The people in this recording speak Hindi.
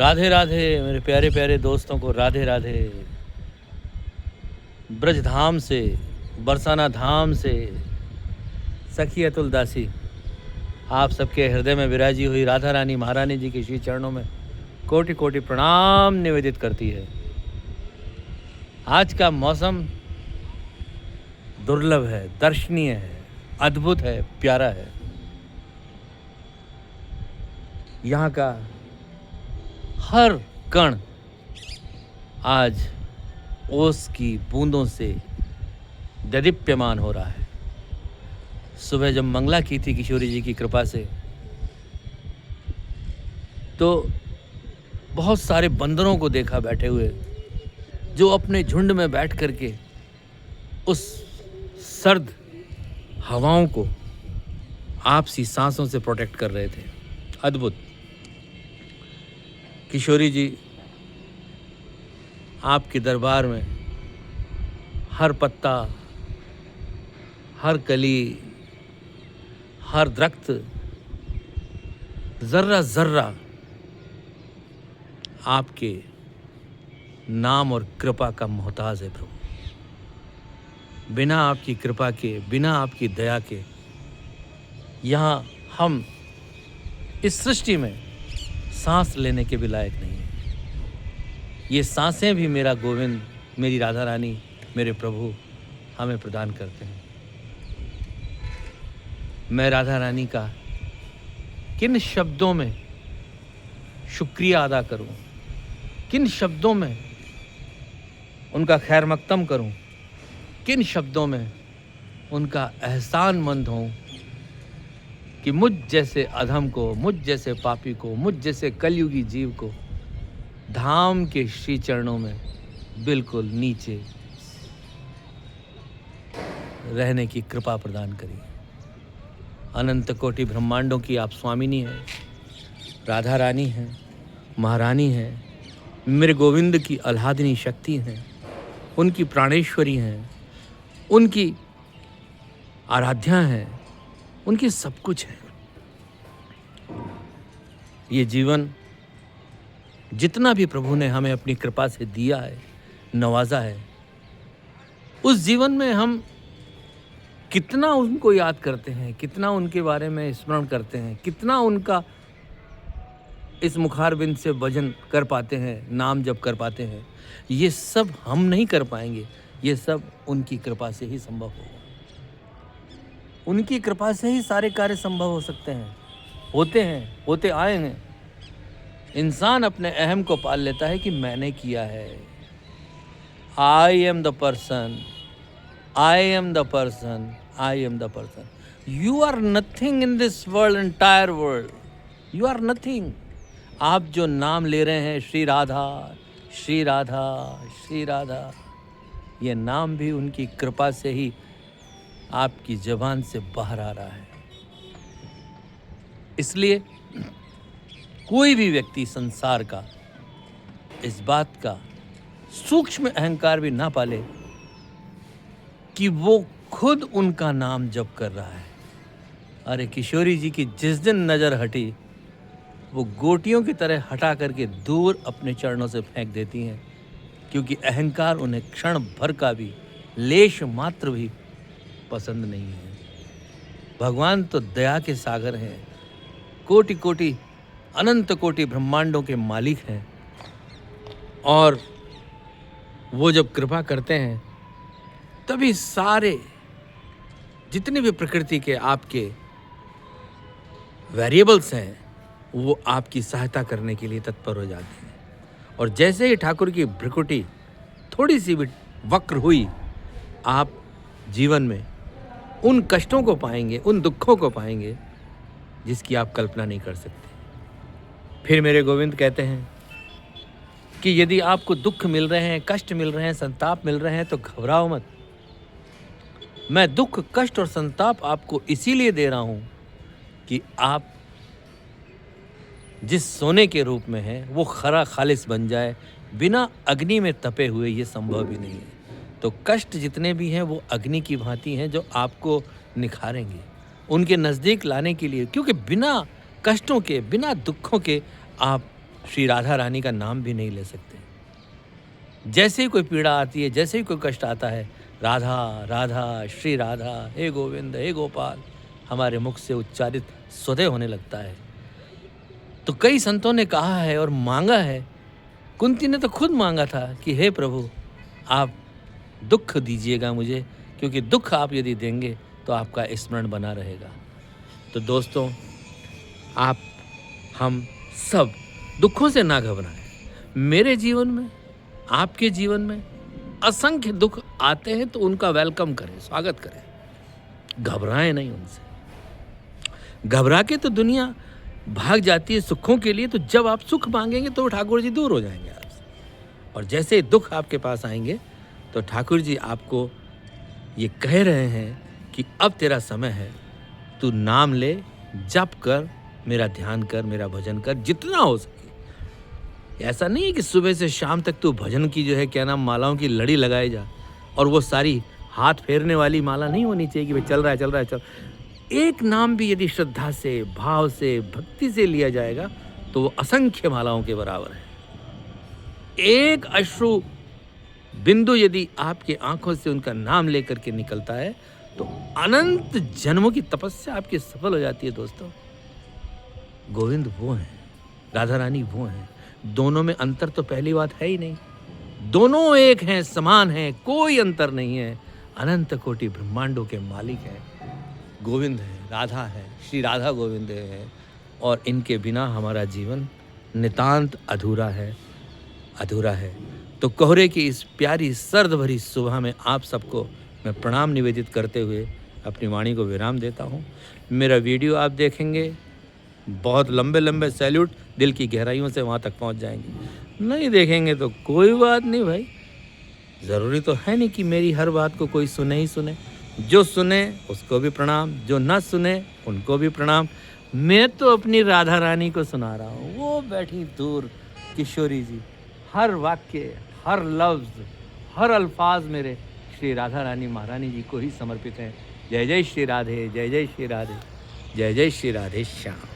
राधे राधे मेरे प्यारे प्यारे दोस्तों को राधे राधे। ब्रज धाम से, बरसाना धाम से सखी अतुल दासी आप सबके हृदय में विराजी हुई राधा रानी महारानी जी के श्री चरणों में कोटि कोटि प्रणाम निवेदित करती है। आज का मौसम दुर्लभ है, दर्शनीय है, अद्भुत है, प्यारा है। यहाँ का हर कण आज ओस की बूंदों से ददीप्यमान हो रहा है। सुबह जब मंगला की थी किशोरी जी की कृपा से, तो बहुत सारे बंदरों को देखा बैठे हुए, जो अपने झुंड में बैठ करके उस सर्द हवाओं को आपसी सांसों से प्रोटेक्ट कर रहे थे। अद्भुत। किशोरी जी आपके दरबार में हर पत्ता, हर कली, हर दरख्त, जर्रा जर्रा आपके नाम और कृपा का मोहताज है प्रभु। बिना आपकी कृपा के, बिना आपकी दया के यहाँ हम इस सृष्टि में सांस लेने के भी लायक नहीं है। ये सांसें भी मेरा गोविंद, मेरी राधा रानी, मेरे प्रभु हमें प्रदान करते हैं। मैं राधा रानी का किन शब्दों में शुक्रिया अदा करूं, किन शब्दों में उनका खैर मकदम करूं, किन शब्दों में उनका एहसानमंद हूं कि मुझ जैसे अधम को, मुझ जैसे पापी को, मुझ जैसे कलयुगी जीव को धाम के श्री चरणों में बिल्कुल नीचे रहने की कृपा प्रदान करी। अनंत कोटि ब्रह्मांडों की आप स्वामिनी हैं, राधा रानी हैं, महारानी हैं, मेरे गोविंद की आह्लादिनी शक्ति हैं, उनकी प्राणेश्वरी हैं, उनकी आराध्या हैं, उनकी सब कुछ है। ये जीवन जितना भी प्रभु ने हमें अपनी कृपा से दिया है, नवाजा है, उस जीवन में हम कितना उनको याद करते हैं, कितना उनके बारे में स्मरण करते हैं, कितना उनका इस मुखारबिंद से भजन कर पाते हैं, नाम जप कर पाते हैं, ये सब हम नहीं कर पाएंगे। ये सब उनकी कृपा से ही संभव होगा। उनकी कृपा से ही सारे कार्य संभव हो सकते हैं, होते हैं, होते आए हैं। इंसान अपने अहम को पाल लेता है कि मैंने किया है। I am the person, I am the person, I am the person. You are nothing in this world, entire world. You are nothing. आप जो नाम ले रहे हैं श्री राधा, श्री राधा, श्री राधा, ये नाम भी उनकी कृपा से ही आपकी ज़बान से बाहर आ रहा है। इसलिए कोई भी व्यक्ति संसार का इस बात का सूक्ष्म अहंकार भी ना पाले कि वो खुद उनका नाम जप कर रहा है। अरे किशोरी जी की जिस दिन नज़र हटी, वो गोटियों की तरह हटा करके दूर अपने चरणों से फेंक देती हैं, क्योंकि अहंकार उन्हें क्षण भर का भी, लेश मात्र भी पसंद नहीं है। भगवान तो दया के सागर हैं, कोटि कोटि अनंत कोटि ब्रह्मांडों के मालिक हैं, और वो जब कृपा करते हैं तभी सारे जितने भी प्रकृति के आपके वेरिएबल्स हैं वो आपकी सहायता करने के लिए तत्पर हो जाते हैं। और जैसे ही ठाकुर की भ्रिकुटी थोड़ी सी भी वक्र हुई, आप जीवन में उन कष्टों को पाएंगे, उन दुखों को पाएंगे जिसकी आप कल्पना नहीं कर सकते। फिर मेरे गोविंद कहते हैं कि यदि आपको दुख मिल रहे हैं, कष्ट मिल रहे हैं, संताप मिल रहे हैं, तो घबराओ मत। मैं दुख, कष्ट और संताप आपको इसीलिए दे रहा हूं कि आप जिस सोने के रूप में हैं वो खरा खालिस बन जाए। बिना अग्नि में तपे हुए ये संभव भी नहीं है। तो कष्ट जितने भी हैं वो अग्नि की भांति हैं जो आपको निखारेंगे, उनके नज़दीक लाने के लिए, क्योंकि बिना कष्टों के, बिना दुखों के आप श्री राधा रानी का नाम भी नहीं ले सकते। जैसे ही कोई पीड़ा आती है, जैसे ही कोई कष्ट आता है, राधा राधा, श्री राधा, हे गोविंद, हे गोपाल हमारे मुख से उच्चारित स्वतः होने लगता है। तो कई संतों ने कहा है और मांगा है, कुंती ने तो खुद मांगा था कि हे प्रभु आप दुख दीजिएगा मुझे, क्योंकि दुख आप यदि देंगे तो आपका स्मरण बना रहेगा। तो दोस्तों, आप हम सब दुखों से ना घबराएं। मेरे जीवन में, आपके जीवन में असंख्य दुख आते हैं तो उनका वेलकम करें, स्वागत करें, घबराएं नहीं उनसे। घबरा के तो दुनिया भाग जाती है सुखों के लिए, तो जब आप सुख मांगेंगे तो ठाकुर जी दूर हो जाएंगे आपसे, और जैसे ही दुख आपके पास आएंगे तो ठाकुर जी आपको ये कह रहे हैं कि अब तेरा समय है, तू नाम ले, जप कर, मेरा ध्यान कर, मेरा भजन कर, जितना हो सके। ऐसा नहीं है कि सुबह से शाम तक तू भजन की जो है क्या नाम मालाओं की लड़ी लगाए जा, और वो सारी हाथ फेरने वाली माला नहीं होनी चाहिए कि भाई चल रहा है चल रहा है चल। एक नाम भी यदि श्रद्धा से, भाव से, भक्ति से लिया जाएगा तो वो असंख्य मालाओं के बराबर है। एक अश्रु बिंदु यदि आपके आंखों से उनका नाम लेकर के निकलता है तो अनंत जन्मों की तपस्या आपकी सफल हो जाती है। दोस्तों, गोविंद वो हैं, राधा रानी वो हैं, दोनों में अंतर तो पहली बात है ही नहीं। दोनों एक हैं, समान हैं, कोई अंतर नहीं है। अनंत कोटि ब्रह्मांडों के मालिक हैं, गोविंद है, राधा है, श्री राधा गोविंद है, और इनके बिना हमारा जीवन नितांत अधूरा है, अधूरा है। तो कोहरे की इस प्यारी सर्द भरी सुबह में आप सबको मैं प्रणाम निवेदित करते हुए अपनी वाणी को विराम देता हूँ। मेरा वीडियो आप देखेंगे, बहुत लंबे लंबे सैल्यूट दिल की गहराइयों से वहाँ तक पहुँच जाएंगे। नहीं देखेंगे तो कोई बात नहीं भाई, ज़रूरी तो है नहीं कि मेरी हर बात को कोई सुने ही सुने। जो सुने उसको भी प्रणाम, जो ना सुने उनको भी प्रणाम। मैं तो अपनी राधा रानी को सुना रहा हूँ, वो बैठी दूर किशोरी जी। हर वाक्य, हर लफ्ज़, हर अल्फाज मेरे श्री राधा रानी महारानी जी को ही समर्पित हैं। जय जय श्री राधे, जय जय श्री राधे, जय जय श्री राधे श्याम।